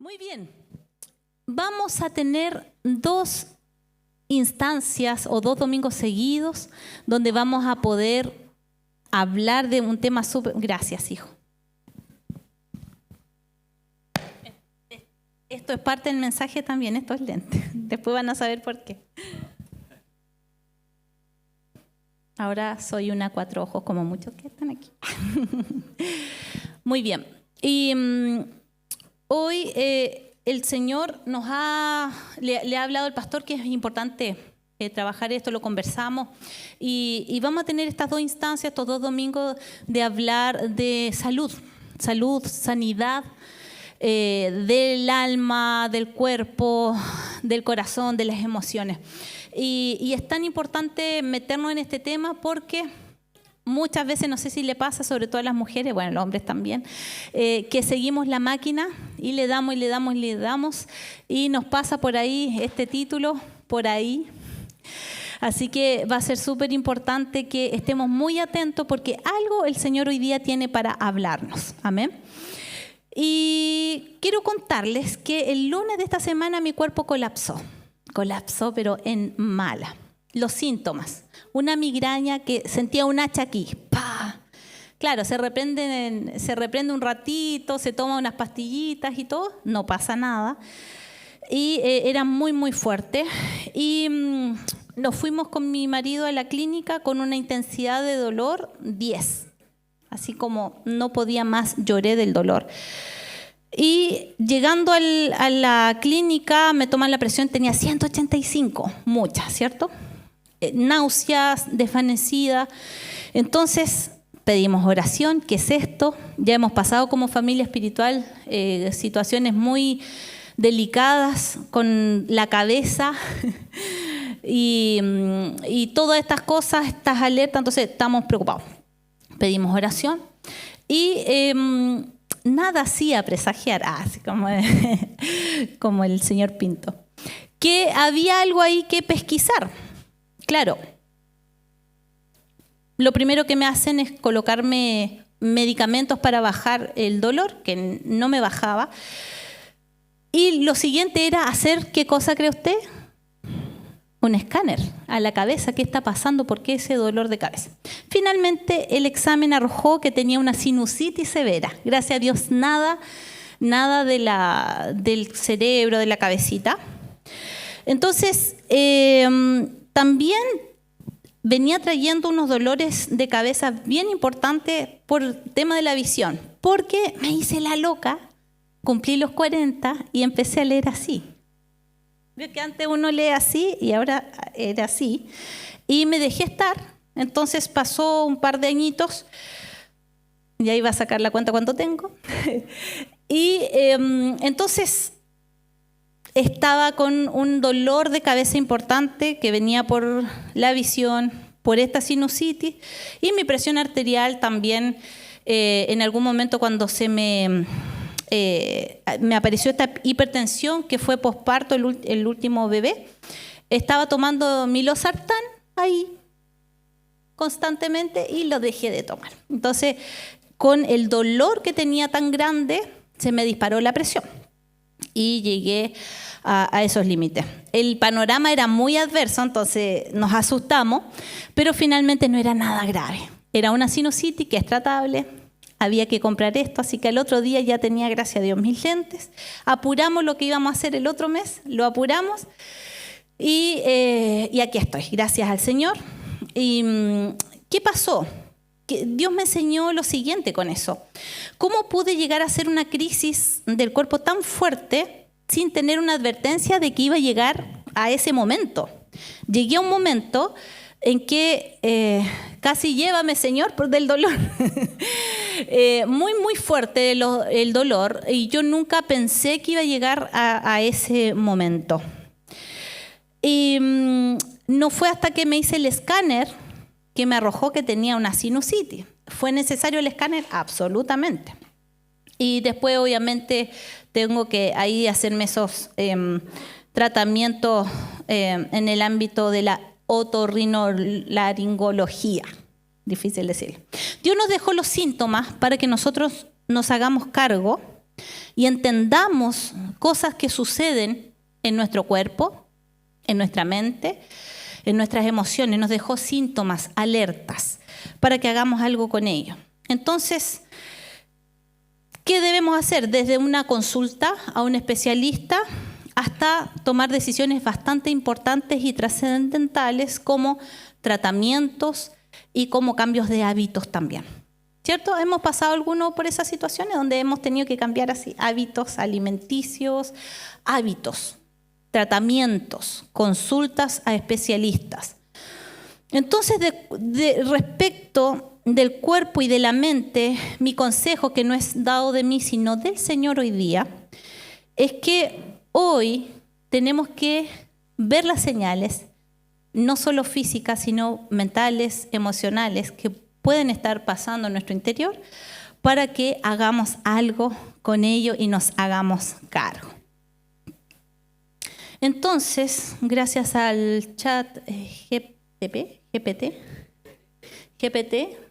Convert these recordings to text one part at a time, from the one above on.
Muy bien, vamos a tener 2 instancias o 2 domingos seguidos donde vamos a poder hablar de un tema súper... Gracias, hijo. Esto es parte del mensaje también, esto es lente. Después van a saber por qué. Ahora soy una 4 ojos como muchos que están aquí. Muy bien. Y hoy el Señor le ha hablado al pastor que es importante trabajar esto, lo conversamos. Y vamos a tener estas 2 instancias, estos 2 domingos de hablar de salud, sanidad, del alma, del cuerpo, del corazón, de las emociones. Y es tan importante meternos en este tema porque muchas veces, no sé si le pasa, sobre todo a las mujeres, bueno, los hombres también, que seguimos la máquina y le damos y le damos y le damos y nos pasa por ahí este título, por ahí. Así que va a ser súper importante que estemos muy atentos porque algo el Señor hoy día tiene para hablarnos. Amén. Y quiero contarles que el lunes de esta semana mi cuerpo colapsó, pero en mala. Los síntomas, una migraña que sentía un hacha aquí, ¡pah! Claro, se reprende un ratito, se toma unas pastillitas y todo, no pasa nada. Y era muy, muy fuerte. Y nos fuimos con mi marido a la clínica con una intensidad de dolor 10. Así como no podía más, lloré del dolor. Y llegando a la clínica me toman la presión, tenía 185, mucha, ¿cierto? Náuseas, desvanecida. Entonces pedimos oración, ¿qué es esto? Ya hemos pasado como familia espiritual situaciones muy delicadas con la cabeza y todas estas cosas, estas alertas, entonces estamos preocupados. Pedimos oración y nada hacía presagiar, así como el señor Pinto, que había algo ahí que pesquisar. Claro, lo primero que me hacen es colocarme medicamentos para bajar el dolor, que no me bajaba. Y lo siguiente era hacer, ¿qué cosa cree usted? Un escáner a la cabeza, ¿qué está pasando? ¿Por qué ese dolor de cabeza? Finalmente el examen arrojó que tenía una sinusitis severa. Gracias a Dios nada del cerebro, de la cabecita. Entonces también venía trayendo unos dolores de cabeza bien importantes por el tema de la visión, porque me hice la loca, cumplí los 40 y empecé a leer así. Veo que antes uno lee así y ahora era así. Y me dejé estar. Entonces pasó un par de añitos. Ya iba a sacar la cuenta cuánto tengo. Y entonces estaba con un dolor de cabeza importante que venía por la visión, por esta sinusitis. Y mi presión arterial también, en algún momento cuando me apareció esta hipertensión que fue posparto, el último bebé. Estaba tomando mi losartán ahí constantemente y lo dejé de tomar. Entonces, con el dolor que tenía tan grande, se me disparó la presión y llegué a esos límites. El panorama era muy adverso, entonces nos asustamos, pero finalmente no era nada grave. Era una sinusitis que es tratable. Había que comprar esto, así que al otro día ya tenía, gracias a Dios, mis lentes. Apuramos lo que íbamos a hacer el otro mes, lo apuramos y aquí estoy, gracias al Señor. ¿Y qué pasó? Que Dios me enseñó lo siguiente con eso. ¿Cómo pude llegar a hacer una crisis del cuerpo tan fuerte sin tener una advertencia de que iba a llegar a ese momento? Llegué a un momento en que casi llévame, Señor, por del dolor. Muy, muy fuerte el dolor y yo nunca pensé que iba a llegar a ese momento. Y no fue hasta que me hice el escáner que me arrojó que tenía una sinusitis. ¿Fue necesario el escáner? Absolutamente. Y después, obviamente, tengo que ahí hacerme esos tratamientos en el ámbito de la otorrinolaringología. Difícil decirlo. Dios nos dejó los síntomas para que nosotros nos hagamos cargo y entendamos cosas que suceden en nuestro cuerpo, en nuestra mente, en nuestras emociones, nos dejó síntomas, alertas, para que hagamos algo con ello. Entonces, ¿qué debemos hacer? Desde una consulta a un especialista hasta tomar decisiones bastante importantes y trascendentales como tratamientos y como cambios de hábitos también. ¿Cierto? Hemos pasado algunos por esas situaciones donde hemos tenido que cambiar así hábitos alimenticios, hábitos, tratamientos, consultas a especialistas. Entonces, respecto del cuerpo y de la mente, mi consejo, que no es dado de mí, sino del Señor hoy día, es que hoy tenemos que ver las señales, no solo físicas, sino mentales, emocionales, que pueden estar pasando en nuestro interior, para que hagamos algo con ello y nos hagamos cargo. Entonces, gracias al chat GPT,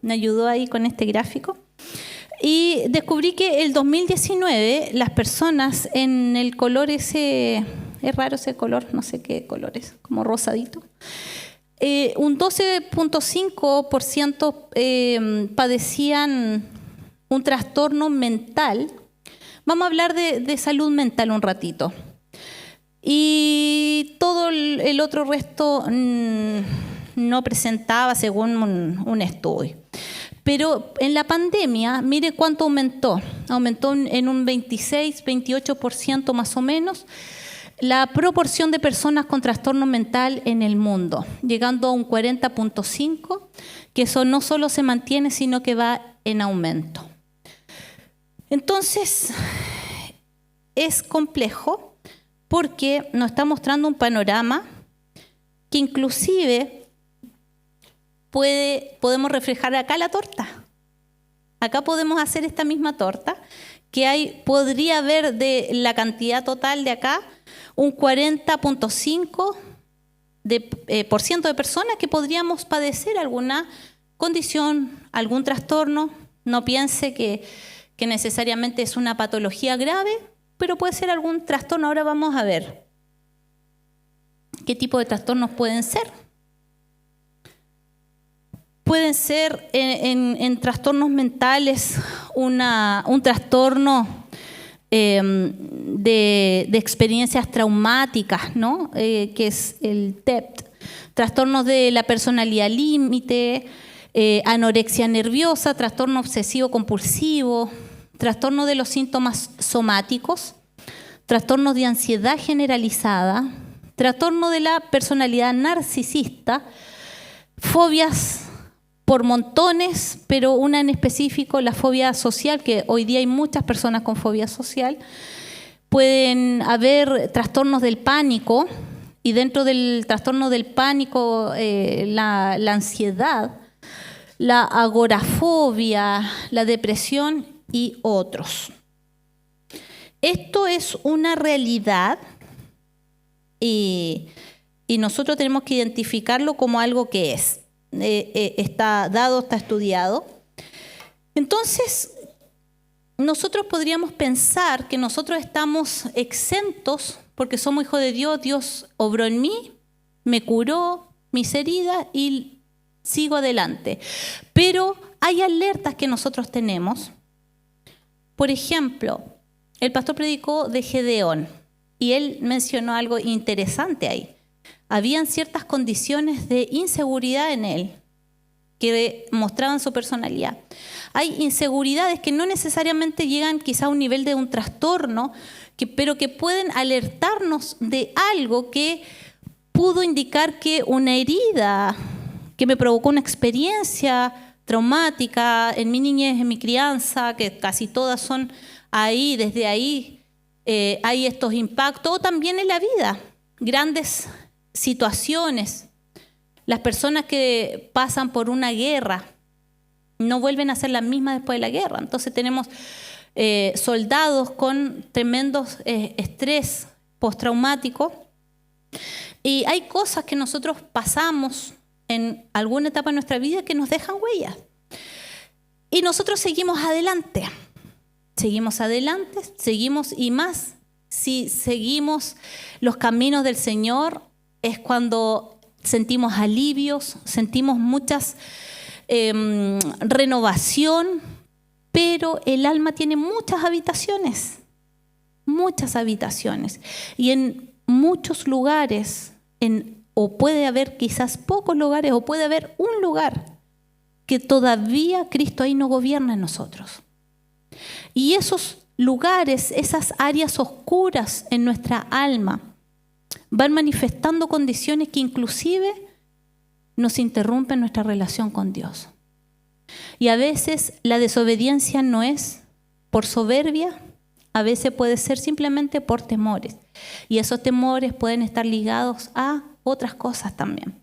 me ayudó ahí con este gráfico, y descubrí que el 2019 las personas en el color ese, es raro ese color, no sé qué color es, como rosadito, un 12.5% padecían un trastorno mental. Vamos a hablar de salud mental un ratito. Y todo el otro resto no presentaba según un estudio. Pero en la pandemia, mire cuánto aumentó. Aumentó en un 26-28% más o menos la proporción de personas con trastorno mental en el mundo, llegando a un 40.5%, que eso no solo se mantiene, sino que va en aumento. Entonces, es complejo, porque nos está mostrando un panorama que inclusive podemos reflejar acá la torta. Acá podemos hacer esta misma torta, que podría haber de la cantidad total de acá, un 40.5% de personas que podríamos padecer alguna condición, algún trastorno. No piense que necesariamente es una patología grave, pero puede ser algún trastorno. Ahora vamos a ver qué tipo de trastornos pueden ser. Pueden ser en trastornos mentales un trastorno de experiencias traumáticas, ¿no? Que es el TEPT, trastornos de la personalidad límite, anorexia nerviosa, trastorno obsesivo compulsivo, trastorno de los síntomas somáticos, trastornos de ansiedad generalizada, trastorno de la personalidad narcisista, fobias por montones, pero una en específico, la fobia social, que hoy día hay muchas personas con fobia social. Pueden haber trastornos del pánico, y dentro del trastorno del pánico, la ansiedad, la agorafobia, la depresión y otros. Esto es una realidad y nosotros tenemos que identificarlo como algo que es. Está dado, está estudiado. Entonces, nosotros podríamos pensar que nosotros estamos exentos porque somos hijos de Dios. Dios obró en mí, me curó mis heridas y sigo adelante. Pero hay alertas que nosotros tenemos. Por ejemplo, el pastor predicó de Gedeón y él mencionó algo interesante ahí. Habían ciertas condiciones de inseguridad en él que mostraban su personalidad. Hay inseguridades que no necesariamente llegan quizá a un nivel de un trastorno, pero que pueden alertarnos de algo que pudo indicar que una herida que me provocó una experiencia traumática en mi niñez, en mi crianza, que casi todas son ahí, desde ahí hay estos impactos, o también en la vida, grandes situaciones. Las personas que pasan por una guerra no vuelven a ser las mismas después de la guerra. Entonces tenemos soldados con tremendos estrés postraumático, y hay cosas que nosotros pasamos en alguna etapa de nuestra vida que nos dejan huellas. Y nosotros seguimos adelante, seguimos y más si seguimos los caminos del Señor, es cuando sentimos alivios, sentimos muchas renovación, pero el alma tiene muchas habitaciones. Y en muchos lugares, o puede haber quizás pocos lugares, o puede haber un lugar que todavía Cristo ahí no gobierna en nosotros. Y esos lugares, esas áreas oscuras en nuestra alma, van manifestando condiciones que inclusive nos interrumpen nuestra relación con Dios. Y a veces la desobediencia no es por soberbia, a veces puede ser simplemente por temores. Y esos temores pueden estar ligados a otras cosas también.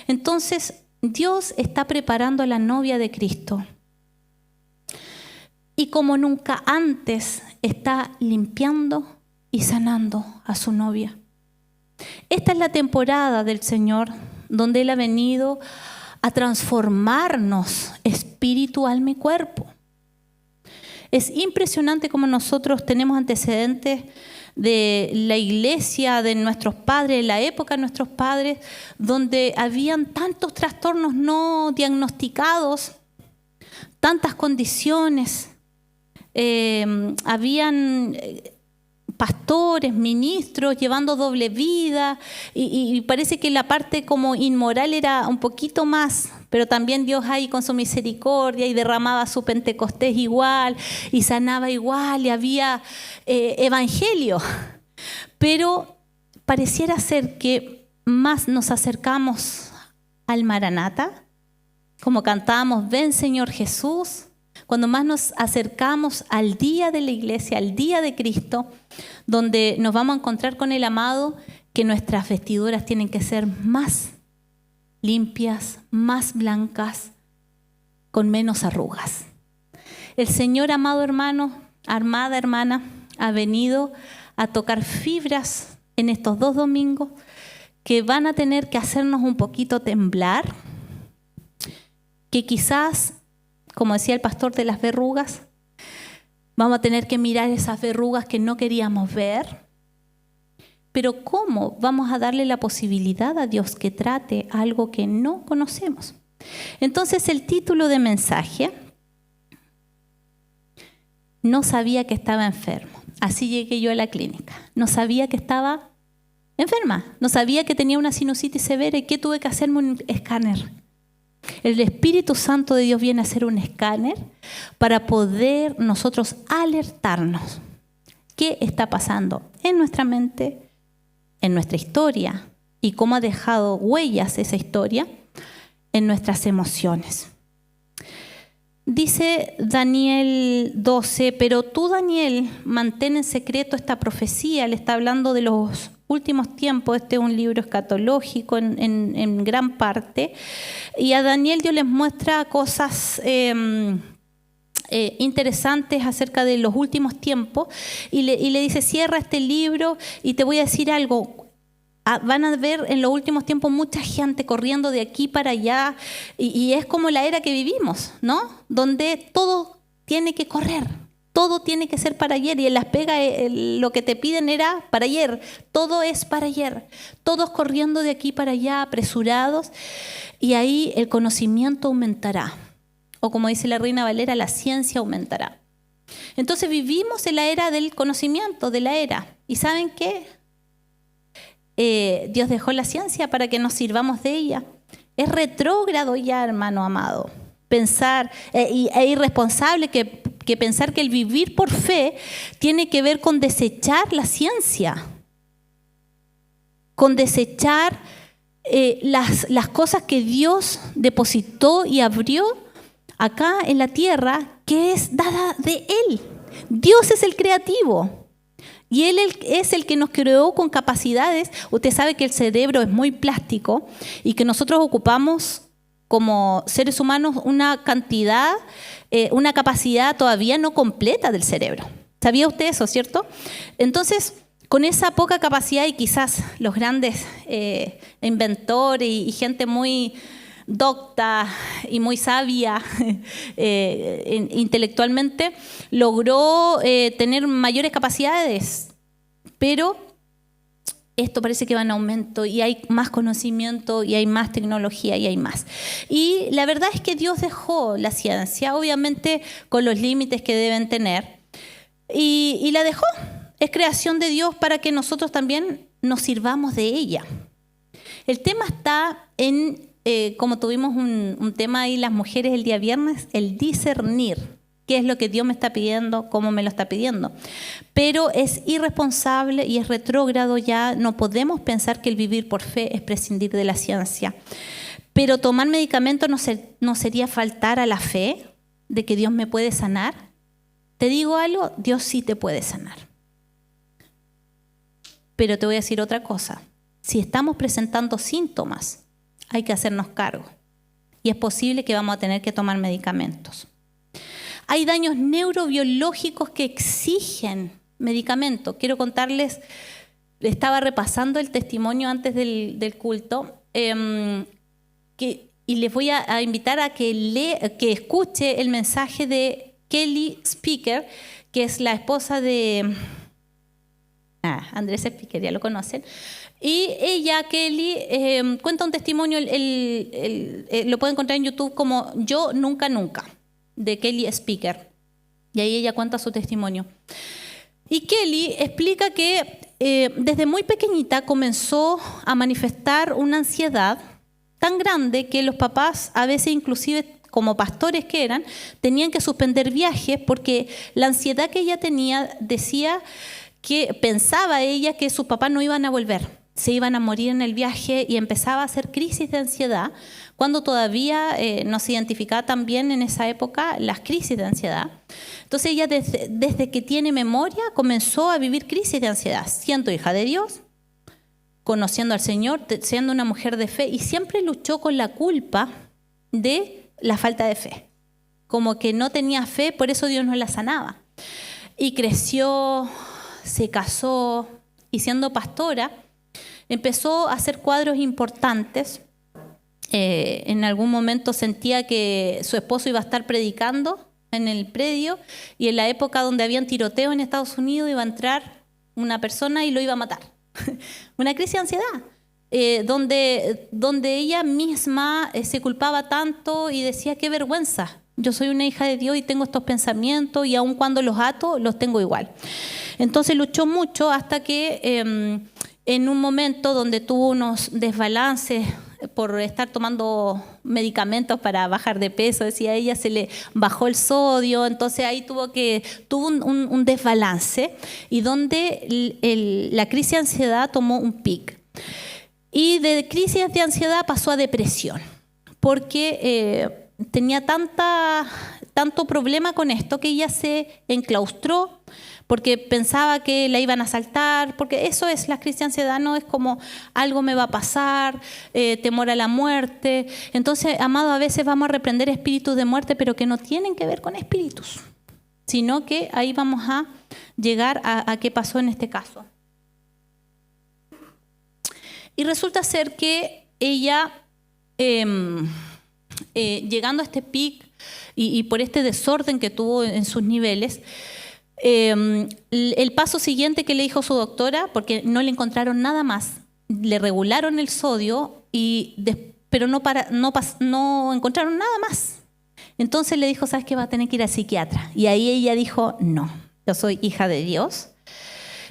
Entonces, Dios está preparando a la novia de Cristo. Y como nunca antes, está limpiando y sanando a su novia. Esta es la temporada del Señor, donde Él ha venido a transformarnos espíritu, alma y cuerpo. Es impresionante cómo nosotros tenemos antecedentes de la iglesia, de nuestros padres, de la época de nuestros padres, donde habían tantos trastornos no diagnosticados, tantas condiciones. Habían pastores, ministros llevando doble vida y parece que la parte como inmoral era un poquito más, pero también Dios ahí con su misericordia y derramaba su Pentecostés igual y sanaba igual y había evangelio. Pero pareciera ser que más nos acercamos al Maranata, como cantábamos, ven Señor Jesús. Cuando más nos acercamos al día de la iglesia, al día de Cristo, donde nos vamos a encontrar con el amado, que nuestras vestiduras tienen que ser más limpias, más blancas, con menos arrugas. El Señor, amado hermano, amada hermana, ha venido a tocar fibras en estos 2 domingos que van a tener que hacernos un poquito temblar, que quizás, como decía el pastor de las verrugas, vamos a tener que mirar esas verrugas que no queríamos ver. Pero ¿cómo vamos a darle la posibilidad a Dios que trate algo que no conocemos? Entonces el título de mensaje, no sabía que estaba enfermo. Así llegué yo a la clínica. No sabía que estaba enferma. No sabía que tenía una sinusitis severa y que tuve que hacerme un escáner. El Espíritu Santo de Dios viene a hacer un escáner para poder nosotros alertarnos qué está pasando en nuestra mente, en nuestra historia y cómo ha dejado huellas esa historia en nuestras emociones. Dice Daniel 12, pero tú, Daniel, mantén en secreto esta profecía. Le está hablando de los últimos tiempos. Este es un libro escatológico en gran parte. Y a Daniel Dios les muestra cosas interesantes acerca de los últimos tiempos. Y le dice, cierra este libro y te voy a decir algo. Van a ver en los últimos tiempos mucha gente corriendo de aquí para allá y es como la era que vivimos, ¿no? Donde todo tiene que correr, todo tiene que ser para ayer y en las pegas lo que te piden era para ayer, todo es para ayer, todos corriendo de aquí para allá, apresurados y ahí el conocimiento aumentará o como dice la Reina Valera, la ciencia aumentará. Entonces vivimos en la era del conocimiento, de la era y ¿saben qué? Dios dejó la ciencia para que nos sirvamos de ella. Es retrógrado ya, hermano amado, pensar, es irresponsable que pensar que el vivir por fe tiene que ver con desechar la ciencia, con desechar las cosas que Dios depositó y abrió acá en la tierra, que es dada de Él. Dios es el creativo. Y Él es el que nos creó con capacidades. Usted sabe que el cerebro es muy plástico y que nosotros ocupamos como seres humanos una cantidad, una capacidad todavía no completa del cerebro. ¿Sabía usted eso, cierto? Entonces, con esa poca capacidad y quizás los grandes inventores y gente muy docta y muy sabia intelectualmente, logró tener mayores capacidades pero esto parece que va en aumento y hay más conocimiento y hay más tecnología y hay más. Y la verdad es que Dios dejó la ciencia, obviamente con los límites que deben tener, y la dejó. Es creación de Dios para que nosotros también nos sirvamos de ella. El tema está en, como tuvimos un tema ahí las mujeres el día viernes, el discernir. ¿Qué es lo que Dios me está pidiendo? ¿Cómo me lo está pidiendo? Pero es irresponsable y es retrógrado ya. No podemos pensar que el vivir por fe es prescindir de la ciencia. Pero tomar medicamentos no sería faltar a la fe de que Dios me puede sanar. Te digo algo, Dios sí te puede sanar. Pero te voy a decir otra cosa. Si estamos presentando síntomas, hay que hacernos cargo. Y es posible que vamos a tener que tomar medicamentos. Hay daños neurobiológicos que exigen medicamentos. Quiero contarles, estaba repasando el testimonio antes del culto, y les voy a invitar a que escuche el mensaje de Kelly Speaker, que es la esposa de Andrés Speaker, ya lo conocen. Y ella, Kelly, cuenta un testimonio, lo pueden encontrar en YouTube como Yo Nunca Nunca, de Kelly Speaker, y ahí ella cuenta su testimonio. Y Kelly explica que desde muy pequeñita comenzó a manifestar una ansiedad tan grande que los papás, a veces inclusive como pastores que eran, tenían que suspender viajes porque la ansiedad que ella tenía decía que pensaba ella que sus papás no iban a volver, se iban a morir en el viaje, y empezaba a hacer crisis de ansiedad cuando todavía no se identificaba tan bien en esa época las crisis de ansiedad. Entonces ella desde que tiene memoria comenzó a vivir crisis de ansiedad, siendo hija de Dios, conociendo al Señor, siendo una mujer de fe, y siempre luchó con la culpa de la falta de fe, como que no tenía fe, por eso Dios no la sanaba. Y creció, se casó, y siendo pastora empezó a hacer cuadros importantes. En algún momento sentía que su esposo iba a estar predicando en el predio, y en la época donde habían tiroteo en Estados Unidos iba a entrar una persona y lo iba a matar. Una crisis de ansiedad, donde ella misma se culpaba tanto y decía: qué vergüenza, yo soy una hija de Dios y tengo estos pensamientos, y aun cuando los ato, los tengo igual. Entonces luchó mucho hasta que en un momento donde tuvo unos desbalances por estar tomando medicamentos para bajar de peso, decía ella, se le bajó el sodio, entonces ahí tuvo un desbalance, y donde la crisis de ansiedad tomó un pic. Y de crisis de ansiedad pasó a depresión, porque tenía tanto problema con esto que ella se enclaustró, porque pensaba que la iban a asaltar, porque eso es la crisis de ansiedad, no es como algo me va a pasar, temor a la muerte. Entonces, amado, a veces vamos a reprender espíritus de muerte, pero que no tienen que ver con espíritus, sino que ahí vamos a llegar a qué pasó en este caso. Y resulta ser que ella, llegando a este pic y por este desorden que tuvo en sus niveles, el paso siguiente que le dijo su doctora, porque no le encontraron nada más, le regularon el sodio, pero no encontraron nada más. Entonces le dijo: ¿sabes qué? Va a tener que ir al psiquiatra. Y ahí ella dijo: no, yo soy hija de Dios,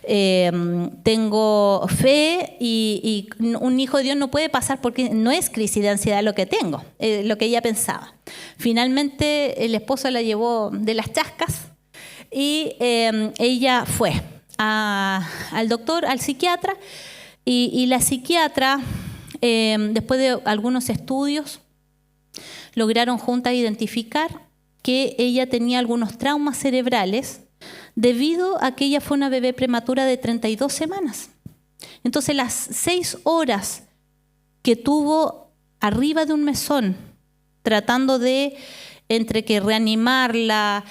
tengo fe, y un hijo de Dios no puede pasar, porque no es crisis de ansiedad lo que tengo, lo que ella pensaba. Finalmente el esposo la llevó de las chascas, y ella fue al doctor, al psiquiatra, y la psiquiatra, después de algunos estudios, lograron juntas identificar que ella tenía algunos traumas cerebrales debido a que ella fue una bebé prematura de 32 semanas. Entonces, las 6 horas que tuvo arriba de un mesón, tratando de entre que reanimarla,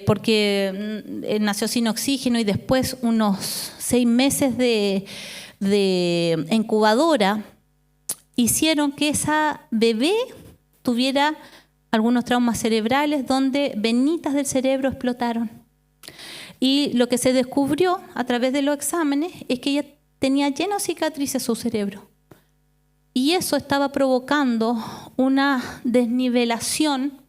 porque nació sin oxígeno, y después unos 6 meses de incubadora, hicieron que esa bebé tuviera algunos traumas cerebrales donde venitas del cerebro explotaron. Y lo que se descubrió a través de los exámenes es que ella tenía llenas de cicatrices su cerebro. Y eso estaba provocando una desnivelación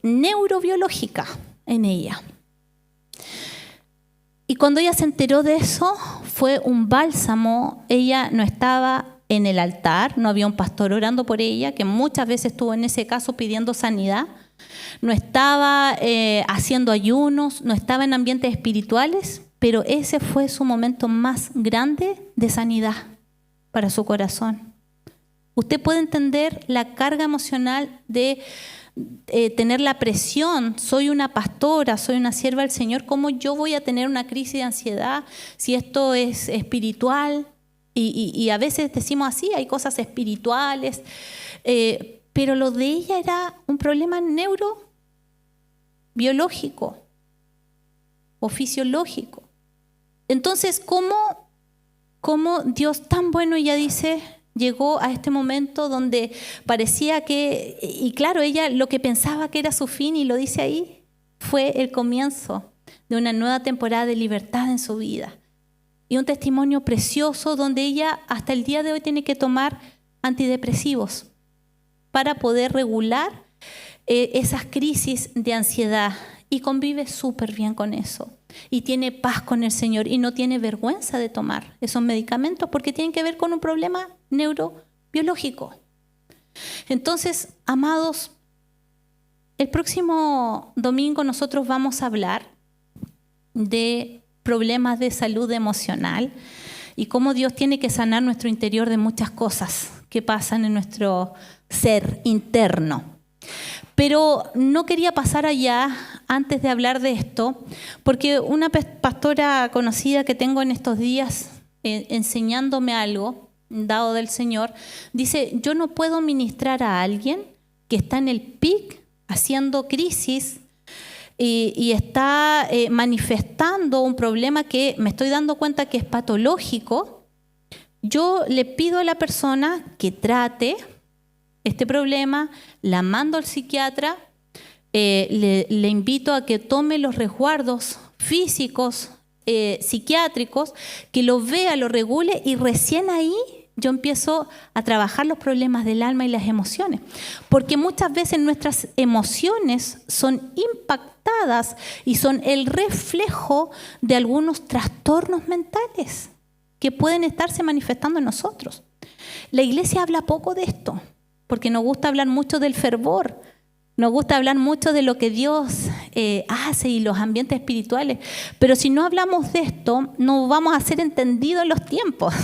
neurobiológica en ella. Y cuando ella se enteró de eso, fue un bálsamo. Ella no estaba en el altar, no había un pastor orando por ella, que muchas veces estuvo en ese caso pidiendo sanidad. No estaba haciendo ayunos, no estaba en ambientes espirituales, pero ese fue su momento más grande de sanidad para su corazón. Usted puede entender la carga emocional de tener la presión, soy una pastora, soy una sierva del Señor, ¿cómo yo voy a tener una crisis de ansiedad si esto es espiritual? Y a veces decimos así, hay cosas espirituales, pero lo de ella era un problema neurobiológico o fisiológico. Entonces, ¿cómo Dios tan bueno, ella dice, llegó a este momento donde parecía que, y claro, ella lo que pensaba que era su fin, y lo dice ahí, fue el comienzo de una nueva temporada de libertad en su vida. Y un testimonio precioso donde ella hasta el día de hoy tiene que tomar antidepresivos para poder regular esas crisis de ansiedad, y convive súper bien con eso. Y tiene paz con el Señor y no tiene vergüenza de tomar esos medicamentos porque tienen que ver con un problema neurobiológico. Entonces, amados, el próximo domingo nosotros vamos a hablar de problemas de salud emocional y cómo Dios tiene que sanar nuestro interior de muchas cosas que pasan en nuestro ser interno. Pero no quería pasar allá antes de hablar de esto, porque una pastora conocida que tengo en estos días enseñándome algo dado del Señor, dice, yo no puedo ministrar a alguien que está en el pic haciendo crisis y está manifestando un problema que me estoy dando cuenta que es patológico. Yo le pido a la persona que trate este problema, la mando al psiquiatra, le invito a que tome los resguardos físicos, psiquiátricos, que lo vea, lo regule, y recién ahí yo empiezo a trabajar los problemas del alma y las emociones. Porque muchas veces nuestras emociones son impactadas y son el reflejo de algunos trastornos mentales que pueden estarse manifestando en nosotros. La iglesia habla poco de esto, porque nos gusta hablar mucho del fervor, nos gusta hablar mucho de lo que Dios hace y los ambientes espirituales, pero si no hablamos de esto, no vamos a ser entendidos en los tiempos.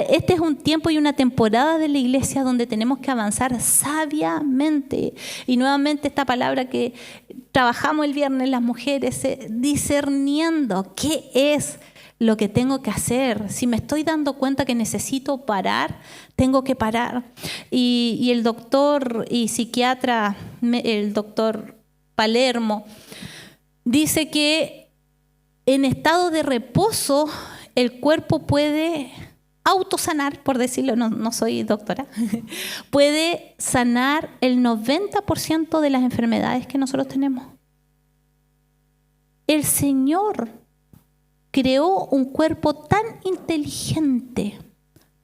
Este es un tiempo y una temporada de la iglesia donde tenemos que avanzar sabiamente. Y nuevamente esta palabra que trabajamos el viernes las mujeres, discerniendo qué es lo que tengo que hacer. Si me estoy dando cuenta que necesito parar, tengo que parar. Y el doctor y psiquiatra, el doctor Palermo, dice que en estado de reposo el cuerpo puede autosanar, por decirlo, no soy doctora, puede sanar el 90% de las enfermedades que nosotros tenemos. El Señor creó un cuerpo tan inteligente.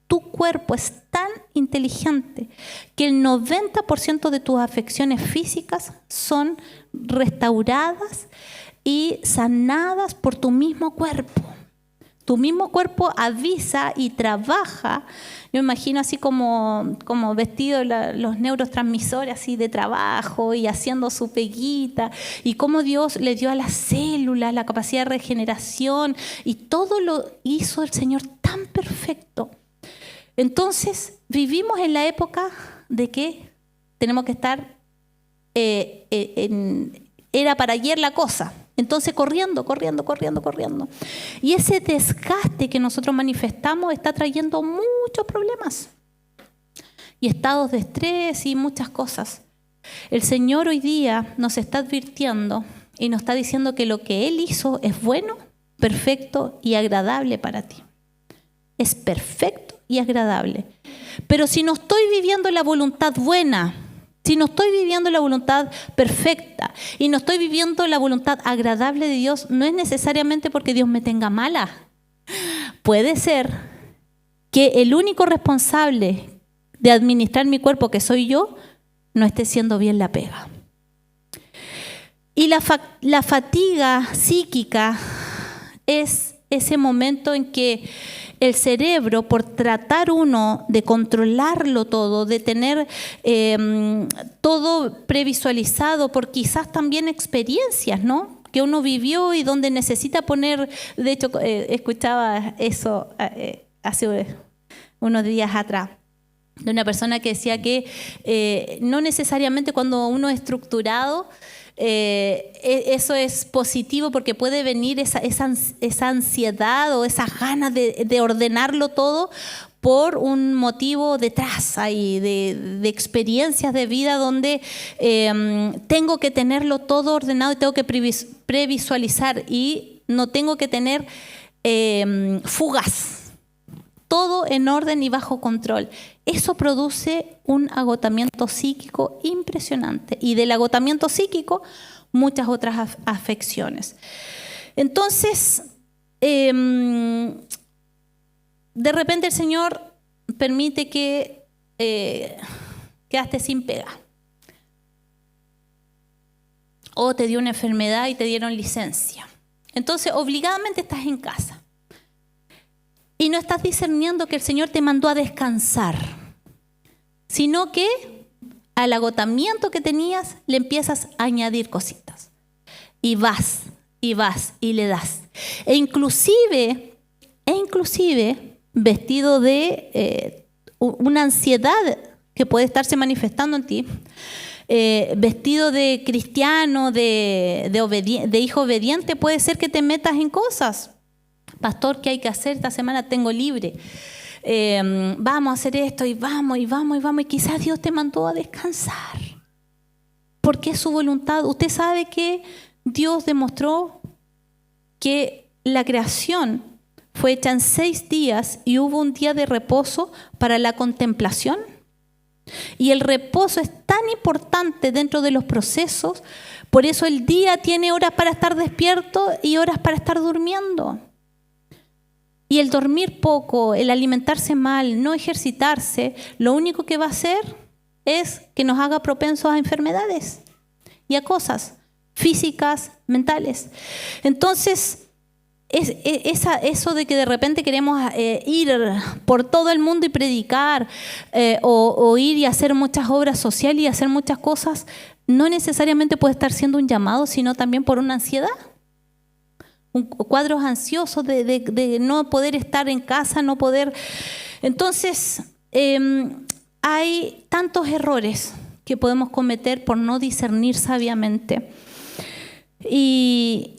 Tu cuerpo es tan inteligente que el 90% de tus afecciones físicas son restauradas y sanadas por tu mismo cuerpo. Tu mismo cuerpo avisa y trabaja. Yo me imagino así como vestido los neurotransmisores así de trabajo y haciendo su peguita, y cómo Dios le dio a las células la capacidad de regeneración, y todo lo hizo el Señor tan perfecto. Entonces vivimos en la época de que tenemos que estar, era para ayer la cosa. Entonces corriendo. Y ese desgaste que nosotros manifestamos está trayendo muchos problemas y estados de estrés y muchas cosas. El Señor hoy día nos está advirtiendo y nos está diciendo que lo que Él hizo es bueno, perfecto y agradable para ti. Es perfecto y agradable. Pero si no estoy viviendo la voluntad buena, Si no estoy viviendo la voluntad perfecta y no estoy viviendo la voluntad agradable de Dios, no es necesariamente porque Dios me tenga mala. Puede ser que el único responsable de administrar mi cuerpo, que soy yo, no esté haciendo bien la pega. Y la fatiga psíquica es ese momento en que el cerebro, por tratar uno de controlarlo todo, de tener todo previsualizado por quizás también experiencias, ¿no?, que uno vivió y donde necesita poner, de hecho escuchaba eso hace unos días atrás, de una persona que decía que no necesariamente cuando uno es estructurado, eso es positivo, porque puede venir esa ansiedad o esas ganas de ordenarlo todo por un motivo detrás ahí, de experiencias de vida donde tengo que tenerlo todo ordenado y tengo que previsualizar y no tengo que tener fugas. Todo en orden y bajo control. Eso produce un agotamiento psíquico impresionante. Y del agotamiento psíquico, muchas otras afecciones. Entonces, de repente el Señor permite que quedaste sin pega. O te dio una enfermedad y te dieron licencia. Entonces, obligadamente estás en casa. Y no estás discerniendo que el Señor te mandó a descansar, sino que al agotamiento que tenías le empiezas a añadir cositas. Y vas y le das. E inclusive vestido de una ansiedad que puede estarse manifestando en ti, vestido de cristiano, de hijo obediente, puede ser que te metas en cosas. Pastor, ¿qué hay que hacer? Esta semana tengo libre. Vamos a hacer esto y vamos. Y quizás Dios te mandó a descansar. Porque es su voluntad. Usted sabe que Dios demostró que la creación fue hecha en 6 días y hubo un día de reposo para la contemplación. Y el reposo es tan importante dentro de los procesos. Por eso el día tiene horas para estar despierto y horas para estar durmiendo. Y el dormir poco, el alimentarse mal, no ejercitarse, lo único que va a hacer es que nos haga propensos a enfermedades y a cosas físicas, mentales. Entonces, eso de que de repente queremos ir por todo el mundo y predicar, o ir y hacer muchas obras sociales y hacer muchas cosas, no necesariamente puede estar siendo un llamado, sino también por una ansiedad. Cuadros ansiosos de no poder estar en casa, no poder. Entonces, hay tantos errores que podemos cometer por no discernir sabiamente. Y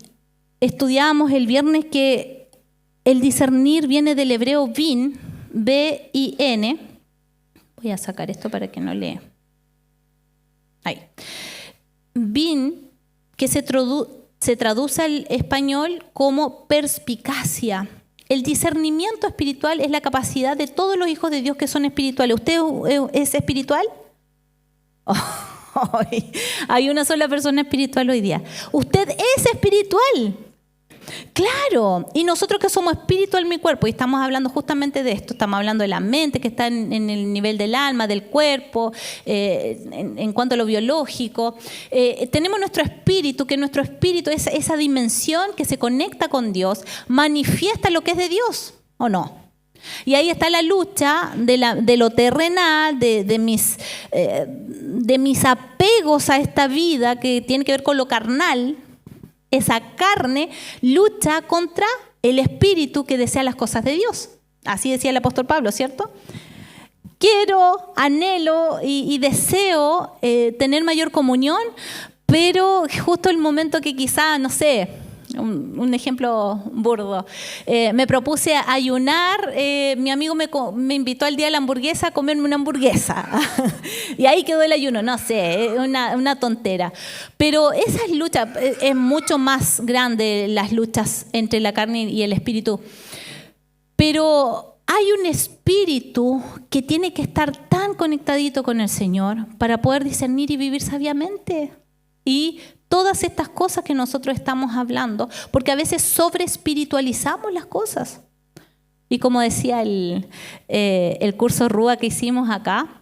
estudiábamos el viernes que el discernir viene del hebreo bin, B-I-N. Voy a sacar esto para que no lea. Ahí. Bin, que se traduce al español como perspicacia. El discernimiento espiritual es la capacidad de todos los hijos de Dios que son espirituales. ¿Usted es espiritual? Oh, hay una sola persona espiritual hoy día. Usted es espiritual. Claro, y nosotros que somos espíritu en mi cuerpo, y estamos hablando justamente de esto, estamos hablando de la mente que está en el nivel del alma, del cuerpo, en cuanto a lo biológico. Tenemos nuestro espíritu, que nuestro espíritu es esa dimensión que se conecta con Dios, manifiesta lo que es de Dios, ¿o no? Y ahí está la lucha de lo terrenal, de mis apegos a esta vida que tiene que ver con lo carnal. Esa carne lucha contra el espíritu que desea las cosas de Dios. Así decía el apóstol Pablo, ¿cierto? Quiero, anhelo y deseo tener mayor comunión, pero justo el momento que quizá, no sé, un ejemplo burdo, me propuse ayunar, mi amigo me invitó al día de la hamburguesa a comerme una hamburguesa y ahí quedó el ayuno, no sé, una tontera, pero esas luchas, es mucho más grande las luchas entre la carne y el espíritu, pero hay un espíritu que tiene que estar tan conectadito con el Señor para poder discernir y vivir sabiamente. Y todas estas cosas que nosotros estamos hablando, porque a veces sobreespiritualizamos las cosas. Y como decía el curso Rúa que hicimos acá,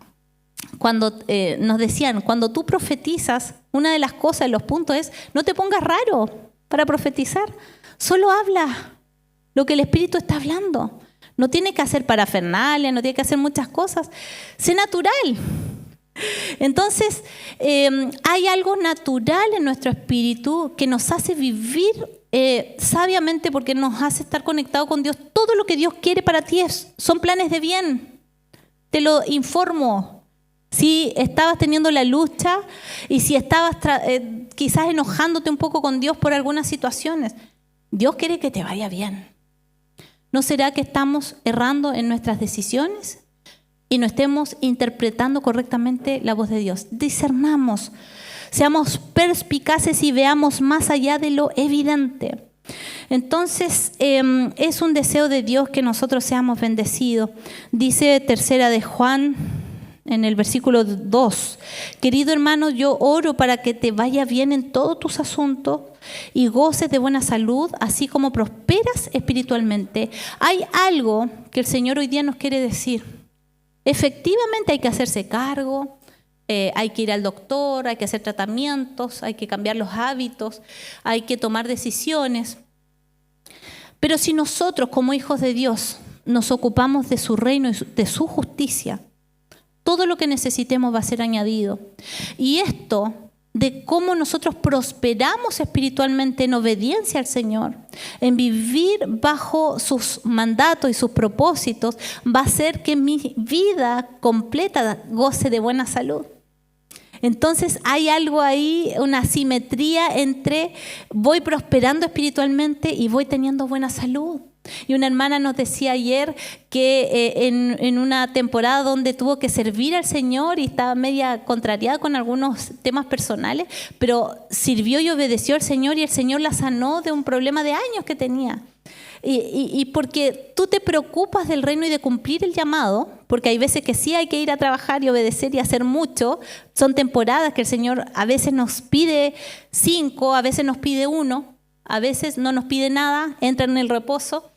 cuando nos decían, cuando tú profetizas, una de las cosas, los puntos es, no te pongas raro para profetizar, solo habla lo que el Espíritu está hablando. No tiene que hacer parafernalia, no tiene que hacer muchas cosas. Sé natural. Entonces, hay algo natural en nuestro espíritu que nos hace vivir sabiamente, porque nos hace estar conectados con Dios. Todo lo que Dios quiere para ti son planes de bien. Te lo informo. Si estabas teniendo la lucha y si estabas quizás enojándote un poco con Dios por algunas situaciones, Dios quiere que te vaya bien. ¿No será que estamos errando en nuestras decisiones y no estemos interpretando correctamente la voz de Dios? Discernamos, seamos perspicaces y veamos más allá de lo evidente. Entonces, es un deseo de Dios que nosotros seamos bendecidos. Dice 3 de Juan, en el versículo 2, querido hermano, yo oro para que te vaya bien en todos tus asuntos y goces de buena salud, así como prosperas espiritualmente. Hay algo que el Señor hoy día nos quiere decir. Efectivamente hay que hacerse cargo, hay que ir al doctor, hay que hacer tratamientos, hay que cambiar los hábitos, hay que tomar decisiones. Pero si nosotros como hijos de Dios nos ocupamos de su reino y de su justicia, todo lo que necesitemos va a ser añadido. Y esto de cómo nosotros prosperamos espiritualmente en obediencia al Señor, en vivir bajo sus mandatos y sus propósitos, va a hacer que mi vida completa goce de buena salud. Entonces hay algo ahí, una simetría entre voy prosperando espiritualmente y voy teniendo buena salud. Y una hermana nos decía ayer que en una temporada donde tuvo que servir al Señor y estaba media contrariada con algunos temas personales, pero sirvió y obedeció al Señor y el Señor la sanó de un problema de años que tenía. Y porque tú te preocupas del reino y de cumplir el llamado, porque hay veces que sí hay que ir a trabajar y obedecer y hacer mucho, son temporadas que el Señor a veces nos pide 5, a veces nos pide 1, a veces no nos pide nada, entra en el reposo.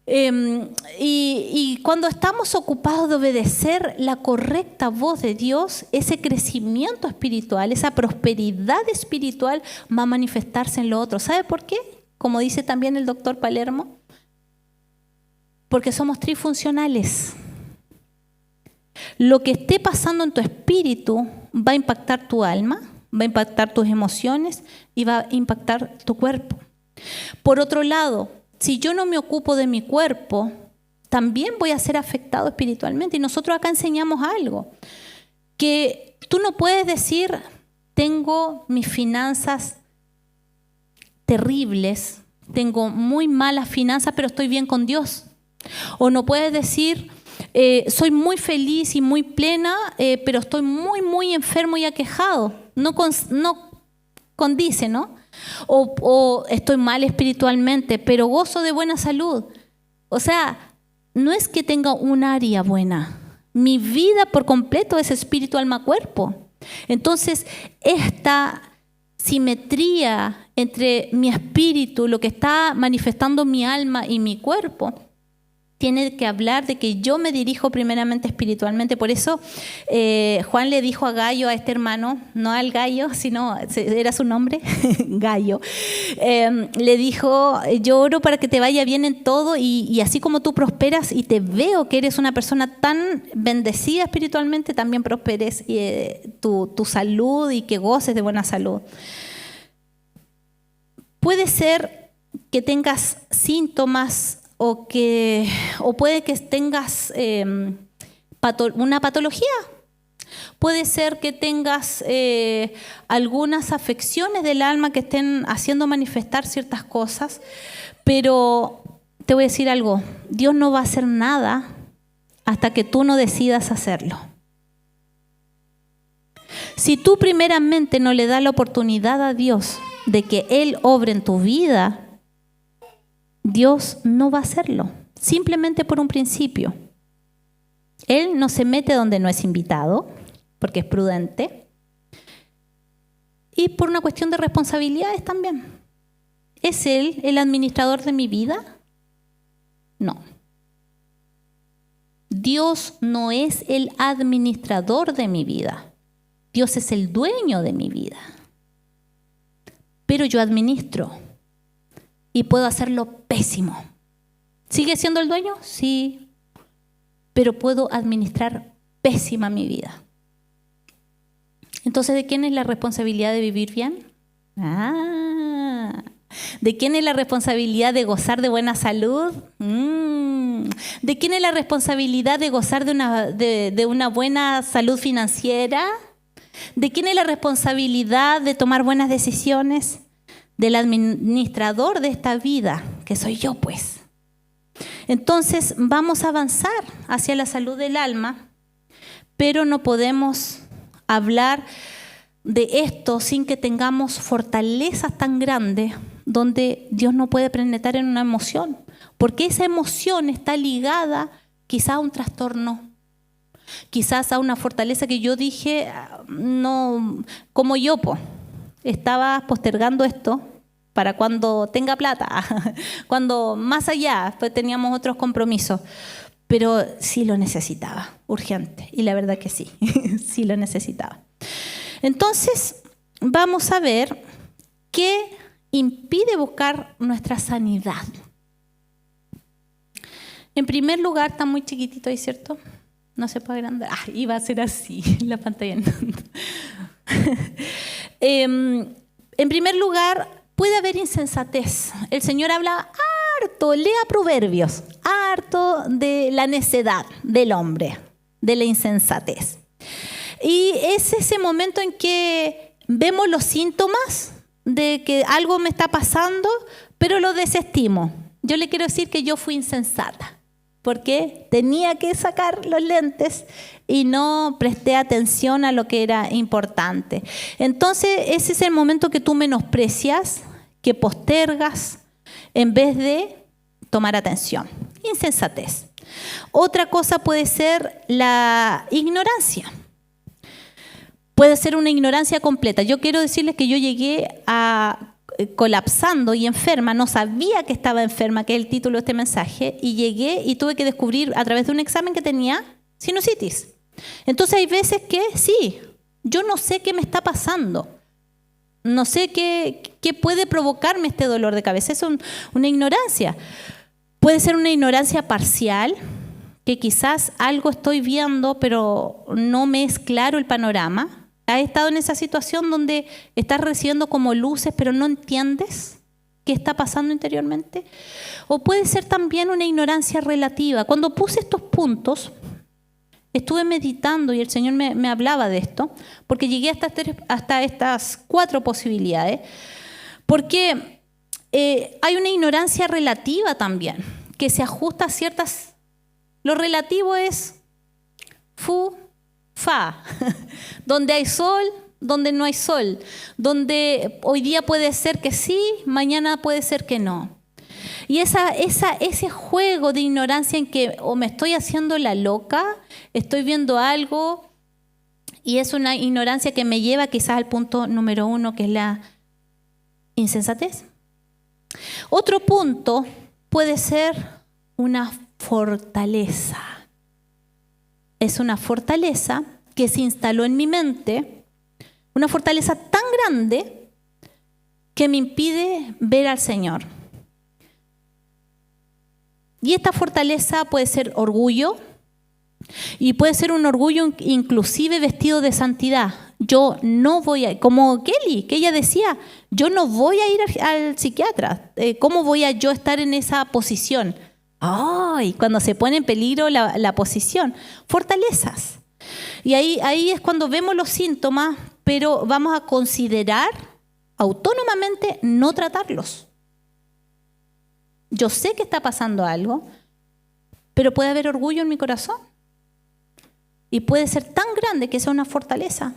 Y cuando estamos ocupados de obedecer la correcta voz de Dios, ese crecimiento espiritual, esa prosperidad espiritual va a manifestarse en lo otro. ¿Sabe por qué? Como dice también el doctor Palermo, porque somos trifuncionales. Lo que esté pasando en tu espíritu va a impactar tu alma, va a impactar tus emociones y va a impactar tu cuerpo. Por otro lado, si yo no me ocupo de mi cuerpo, también voy a ser afectado espiritualmente. Y nosotros acá enseñamos algo, que tú no puedes decir, tengo mis finanzas terribles, tengo muy malas finanzas, pero estoy bien con Dios. O no puedes decir, soy muy feliz y muy plena, pero estoy muy, muy enfermo y aquejado. No condice, ¿no? O estoy mal espiritualmente, pero gozo de buena salud. O sea, no es que tenga un área buena. Mi vida por completo es espíritu, alma, cuerpo. Entonces, esta simetría entre mi espíritu, lo que está manifestando mi alma y mi cuerpo, tiene que hablar de que yo me dirijo primeramente espiritualmente. Por eso Juan le dijo a Gayo, a este hermano, no al Gallo, sino era su nombre, Gayo, le dijo, yo oro para que te vaya bien en todo y así como tú prosperas y te veo que eres una persona tan bendecida espiritualmente, también prosperes tu salud y que goces de buena salud. Puede ser que tengas síntomas o puede que tengas una patología. Puede ser que tengas algunas afecciones del alma que estén haciendo manifestar ciertas cosas, pero te voy a decir algo, Dios no va a hacer nada hasta que tú no decidas hacerlo. Si tú primeramente no le das la oportunidad a Dios de que Él obre en tu vida, Dios no va a hacerlo. simplemente por un principio. Él no se mete donde no es invitado, porque es prudente, y por una cuestión de responsabilidades también. ¿Es Él el administrador de mi vida? No. Dios no es el administrador de mi vida. Dios es el dueño de mi vida. Pero yo administro y puedo hacerlo pésimo. ¿Sigue siendo el dueño? Sí. Pero puedo administrar pésima mi vida. Entonces, ¿de quién es la responsabilidad de vivir bien? ¿De quién es la responsabilidad de gozar de buena salud? ¿De quién es la responsabilidad de gozar de una buena salud financiera? ¿De quién es la responsabilidad de tomar buenas decisiones? Del administrador de esta vida, que soy yo, pues. Entonces, vamos a avanzar hacia la salud del alma, pero no podemos hablar de esto sin que tengamos fortalezas tan grandes donde Dios no puede penetrar en una emoción, porque esa emoción está ligada quizás a un trastorno, quizás a una fortaleza que yo dije, no, como yo, estaba postergando esto para cuando tenga plata, cuando más allá, pues teníamos otros compromisos, pero sí lo necesitaba, urgente, y la verdad que sí, sí lo necesitaba. Entonces, vamos a ver qué impide buscar nuestra sanidad. En primer lugar, está muy chiquitito ahí, ¿cierto? No se puede agrandar. Iba a ser así, la pantalla. En primer lugar, puede haber insensatez. El Señor habla harto, lea Proverbios, harto de la necedad del hombre, de la insensatez. Y es ese momento en que vemos los síntomas de que algo me está pasando, pero lo desestimo. Yo le quiero decir que yo fui insensata, porque tenía que sacar los lentes y no presté atención a lo que era importante. Entonces, ese es el momento que tú menosprecias, que postergas, en vez de tomar atención. Insensatez. Otra cosa puede ser la ignorancia. Puede ser una ignorancia completa. Yo quiero decirles que yo llegué a colapsando y enferma, no sabía que estaba enferma, que es el título de este mensaje, y llegué y tuve que descubrir a través de un examen que tenía sinusitis. Entonces hay veces que sí, yo no sé qué me está pasando, no sé qué puede provocarme este dolor de cabeza, es una ignorancia. Puede ser una ignorancia parcial, que quizás algo estoy viendo, pero no me es claro el panorama. ¿Has estado en esa situación donde estás recibiendo como luces, pero no entiendes qué está pasando interiormente? O puede ser también una ignorancia relativa. Cuando puse estos puntos, estuve meditando y el Señor me hablaba de esto, porque llegué hasta estas 4 posibilidades, porque hay una ignorancia relativa también, que se ajusta a ciertas... Lo relativo es fa, donde hay sol, donde no hay sol, donde hoy día puede ser que sí, mañana puede ser que no. Y ese juego de ignorancia en que o me estoy haciendo la loca, estoy viendo algo, y es una ignorancia que me lleva quizás al punto número 1, que es la insensatez. Otro punto puede ser una fortaleza. Es una fortaleza que se instaló en mi mente, una fortaleza tan grande que me impide ver al Señor. Y esta fortaleza puede ser orgullo, y puede ser un orgullo inclusive vestido de santidad. Yo no voy a, como Kelly, que ella decía, yo no voy a ir al psiquiatra. ¿Cómo voy a yo estar en esa posición? ¡Ay! Cuando se pone en peligro la posición. Fortalezas. Y ahí es cuando vemos los síntomas, pero vamos a considerar autónomamente no tratarlos. Yo sé que está pasando algo, pero puede haber orgullo en mi corazón. Y puede ser tan grande que sea una fortaleza.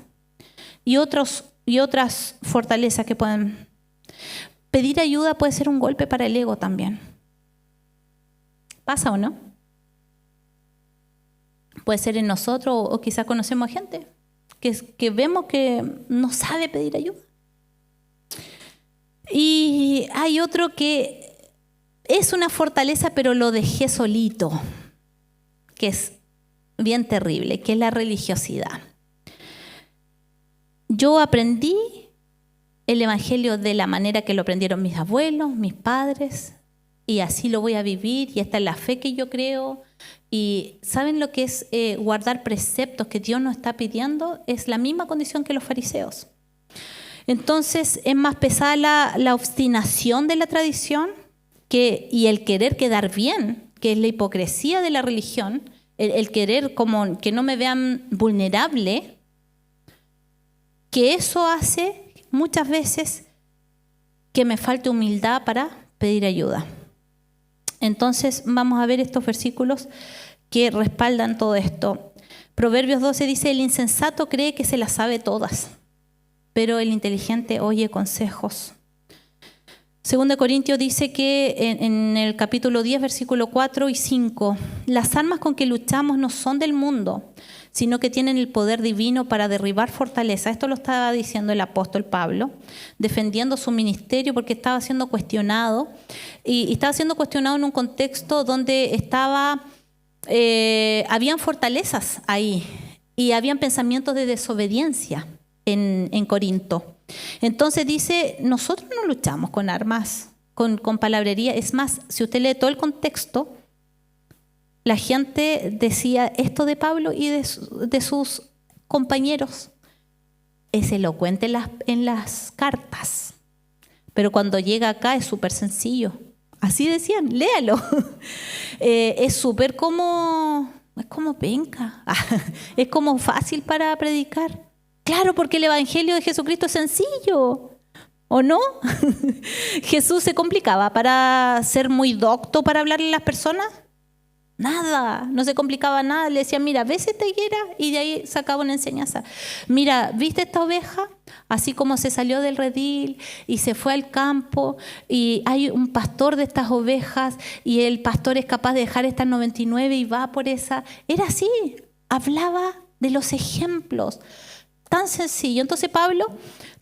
Y otras fortalezas que pueden... Pedir ayuda puede ser un golpe para el ego también. ¿Pasa o no? Puede ser en nosotros o quizás conocemos gente que vemos que no sabe pedir ayuda. Y hay otro que es una fortaleza, pero lo dejé solito, que es bien terrible, que es la religiosidad. Yo aprendí el evangelio de la manera que lo aprendieron mis abuelos, mis padres, y así lo voy a vivir, y esta es la fe que yo creo. Y ¿saben lo que es guardar preceptos que Dios nos está pidiendo? Es la misma condición que los fariseos. Entonces es más pesada la obstinación de la tradición y el querer quedar bien, que es la hipocresía de la religión, el querer como que no me vean vulnerable, que eso hace muchas veces que me falte humildad para pedir ayuda. Entonces vamos a ver estos versículos que respaldan todo esto. Proverbios 12 dice: el insensato cree que se las sabe todas, pero el inteligente oye consejos. 2 Corintios dice que en el capítulo 10, versículo 4 y 5, las armas con que luchamos no son del mundo, sino que tienen el poder divino para derribar fortaleza. Esto lo estaba diciendo el apóstol Pablo, defendiendo su ministerio porque estaba siendo cuestionado, y estaba siendo cuestionado en un contexto donde habían fortalezas ahí, y habían pensamientos de desobediencia en Corinto. Entonces dice, nosotros no luchamos con armas, con palabrería. Es más, si usted lee todo el contexto, la gente decía esto de Pablo y de sus compañeros. Es elocuente en las cartas, pero cuando llega acá es súper sencillo. Así decían, léalo. Es súper es como penca. Es como fácil para predicar. Claro, porque el evangelio de Jesucristo es sencillo, ¿o no? Jesús se complicaba para ser muy docto para hablarle a las personas. Nada, no se complicaba nada. Le decían, mira, ¿ves esta higuera? Y de ahí sacaba una enseñanza. Mira, ¿viste esta oveja? Así como se salió del redil y se fue al campo, y hay un pastor de estas ovejas, y el pastor es capaz de dejar estas 99 y va por esa. Era así, hablaba de los ejemplos. Tan sencillo. Entonces Pablo,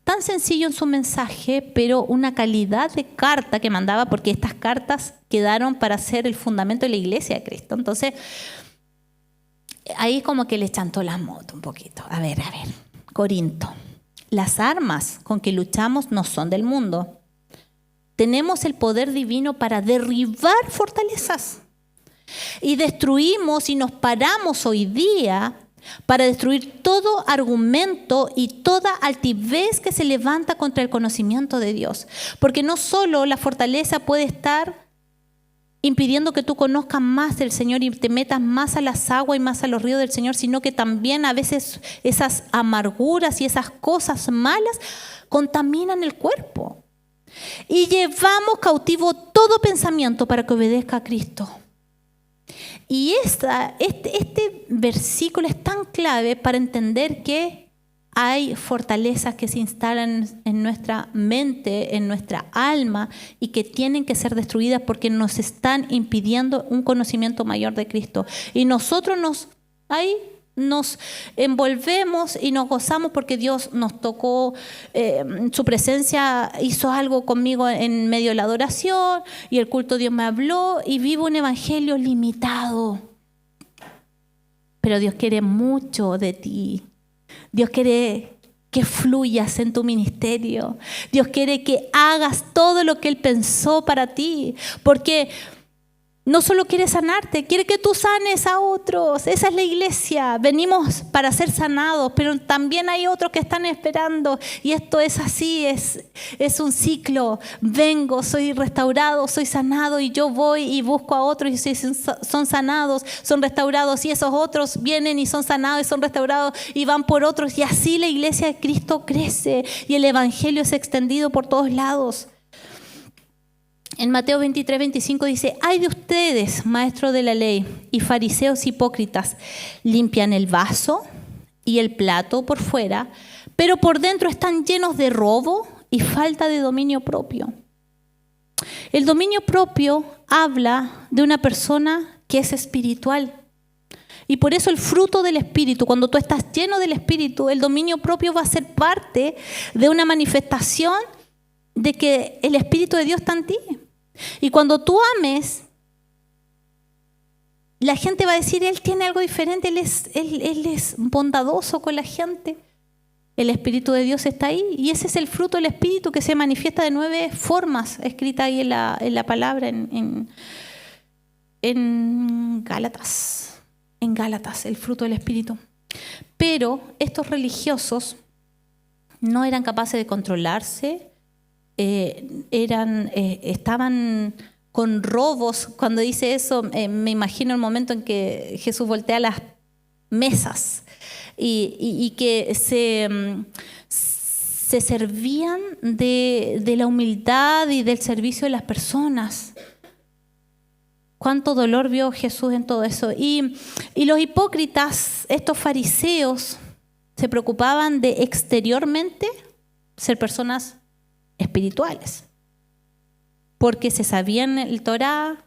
tan sencillo en su mensaje, pero una calidad de carta que mandaba, porque estas cartas quedaron para ser el fundamento de la iglesia de Cristo. Entonces, ahí como que le chantó la moto un poquito. A ver, Corinto. Las armas con que luchamos no son del mundo. Tenemos el poder divino para derribar fortalezas. Y destruimos y nos paramos hoy día para destruir todo argumento y toda altivez que se levanta contra el conocimiento de Dios. Porque no solo la fortaleza puede estar impidiendo que tú conozcas más del Señor y te metas más a las aguas y más a los ríos del Señor, sino que también a veces esas amarguras y esas cosas malas contaminan el cuerpo. Y llevamos cautivo todo pensamiento para que obedezca a Cristo. Y este versículo es tan clave para entender que hay fortalezas que se instalan en nuestra mente, en nuestra alma, y que tienen que ser destruidas porque nos están impidiendo un conocimiento mayor de Cristo. Y nosotros nos envolvemos y nos gozamos porque Dios nos tocó, su presencia hizo algo conmigo en medio de la adoración, y el culto Dios me habló, y vivo un evangelio limitado. Pero Dios quiere mucho de ti. Dios quiere que fluyas en tu ministerio. Dios quiere que hagas todo lo que Él pensó para ti, porque no solo quiere sanarte, quiere que tú sanes a otros. Esa es la iglesia. Venimos para ser sanados, pero también hay otros que están esperando. Y esto es así, es un ciclo. Vengo, soy restaurado, soy sanado, y yo voy y busco a otros y son sanados, son restaurados. Y esos otros vienen y son sanados y son restaurados y van por otros. Y así la iglesia de Cristo crece y el evangelio es extendido por todos lados. En Mateo 23, 25 dice: ay de ustedes, maestros de la ley y fariseos hipócritas, limpian el vaso y el plato por fuera, pero por dentro están llenos de robo y falta de dominio propio. El dominio propio habla de una persona que es espiritual. Y por eso el fruto del Espíritu, cuando tú estás lleno del Espíritu, el dominio propio va a ser parte de una manifestación de que el Espíritu de Dios está en ti. Y cuando tú ames, la gente va a decir, él tiene algo diferente, él es bondadoso con la gente. El Espíritu de Dios está ahí y ese es el fruto del Espíritu que se manifiesta de 9 formas, escrita ahí en la palabra en Gálatas. En Gálatas, el fruto del Espíritu. Pero estos religiosos no eran capaces de controlarse, estaban con robos. Cuando dice eso, me imagino el momento en que Jesús voltea las mesas y que se servían de la humildad y del servicio de las personas. Cuánto dolor vio Jesús en todo eso. Y los hipócritas, estos fariseos, se preocupaban de exteriormente ser personas espirituales. Porque se sabían el Torá,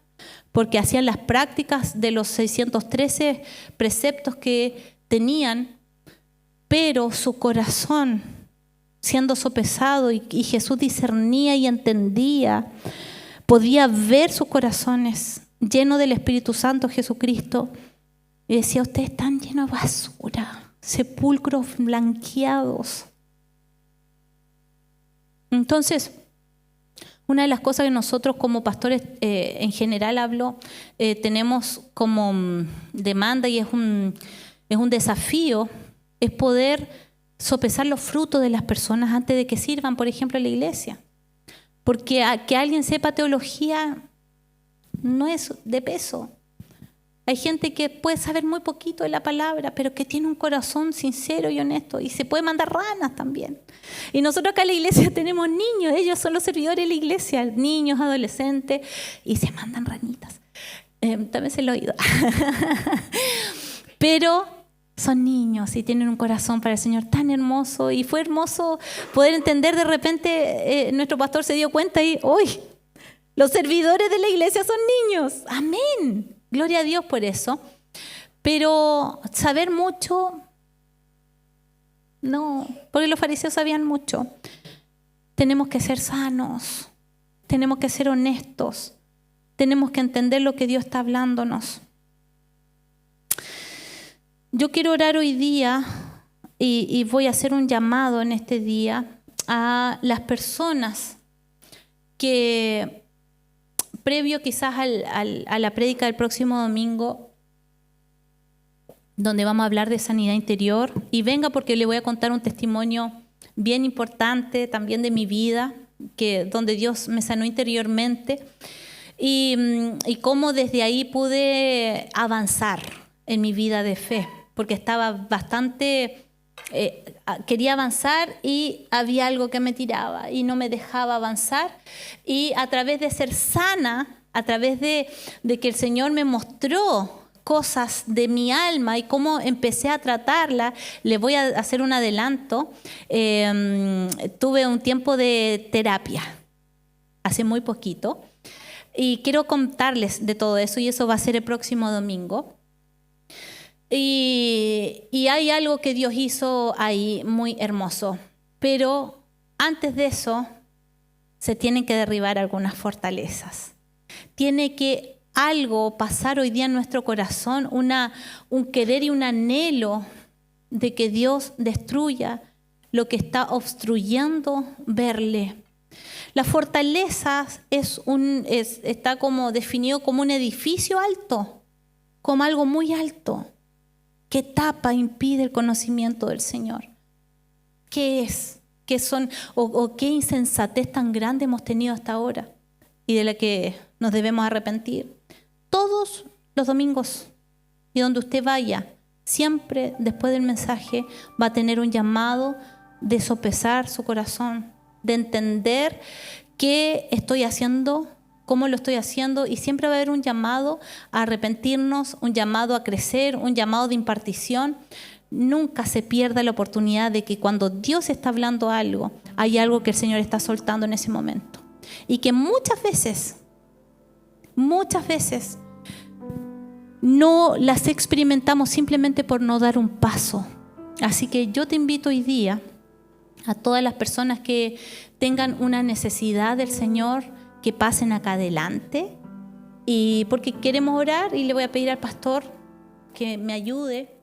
porque hacían las prácticas de los 613 preceptos que tenían, pero su corazón, siendo sopesado, y Jesús discernía y entendía, podía ver sus corazones llenos del Espíritu Santo, Jesucristo, y decía, ustedes están llenos de basura, sepulcros blanqueados. Entonces, una de las cosas que nosotros como pastores en general tenemos como demanda y es un desafío, es poder sopesar los frutos de las personas antes de que sirvan, por ejemplo, en la iglesia. Porque que alguien sepa teología no es de peso. Hay gente que puede saber muy poquito de la palabra, pero que tiene un corazón sincero y honesto. Y se puede mandar ranas también. Y nosotros acá en la iglesia tenemos niños. Ellos son los servidores de la iglesia. Niños, adolescentes. Y se mandan ranitas. También se lo he oído. Pero son niños y tienen un corazón para el Señor tan hermoso. Y fue hermoso poder entender de repente, nuestro pastor se dio cuenta y ¡uy! Los servidores de la iglesia son niños. Amén. Gloria a Dios por eso. Pero saber mucho, no, porque los fariseos sabían mucho. Tenemos que ser sanos, tenemos que ser honestos, tenemos que entender lo que Dios está hablándonos. Yo quiero orar hoy día y voy a hacer un llamado en este día a las personas que previo quizás a la prédica del próximo domingo, donde vamos a hablar de sanidad interior, y venga porque le voy a contar un testimonio bien importante también de mi vida, donde Dios me sanó interiormente, y cómo desde ahí pude avanzar en mi vida de fe, porque estaba bastante... quería avanzar y había algo que me tiraba y no me dejaba avanzar, y a través de ser sana, a través de que el Señor me mostró cosas de mi alma y cómo empecé a tratarla, le voy a hacer un adelanto. Tuve un tiempo de terapia hace muy poquito y quiero contarles de todo eso, y eso va a ser el próximo domingo. Y hay algo que Dios hizo ahí muy hermoso. Pero antes de eso, se tienen que derribar algunas fortalezas. Tiene que algo pasar hoy día en nuestro corazón, un querer y un anhelo de que Dios destruya lo que está obstruyendo verle. Las fortalezas está como definido como un edificio alto, como algo muy alto, que tapa, impide el conocimiento del Señor. ¿Qué es? ¿Qué son? ¿O qué insensatez tan grande hemos tenido hasta ahora y de la que nos debemos arrepentir? Todos los domingos y donde usted vaya, siempre después del mensaje va a tener un llamado de sopesar su corazón, de entender qué estoy haciendo, cómo lo estoy haciendo, y siempre va a haber un llamado a arrepentirnos, un llamado a crecer, un llamado de impartición. Nunca se pierda la oportunidad de que cuando Dios está hablando algo, hay algo que el Señor está soltando en ese momento. Y que muchas veces muchas veces no las experimentamos simplemente por no dar un paso. Así que yo te invito hoy día a todas las personas que tengan una necesidad del Señor, que pasen acá adelante, y porque queremos orar, y le voy a pedir al pastor que me ayude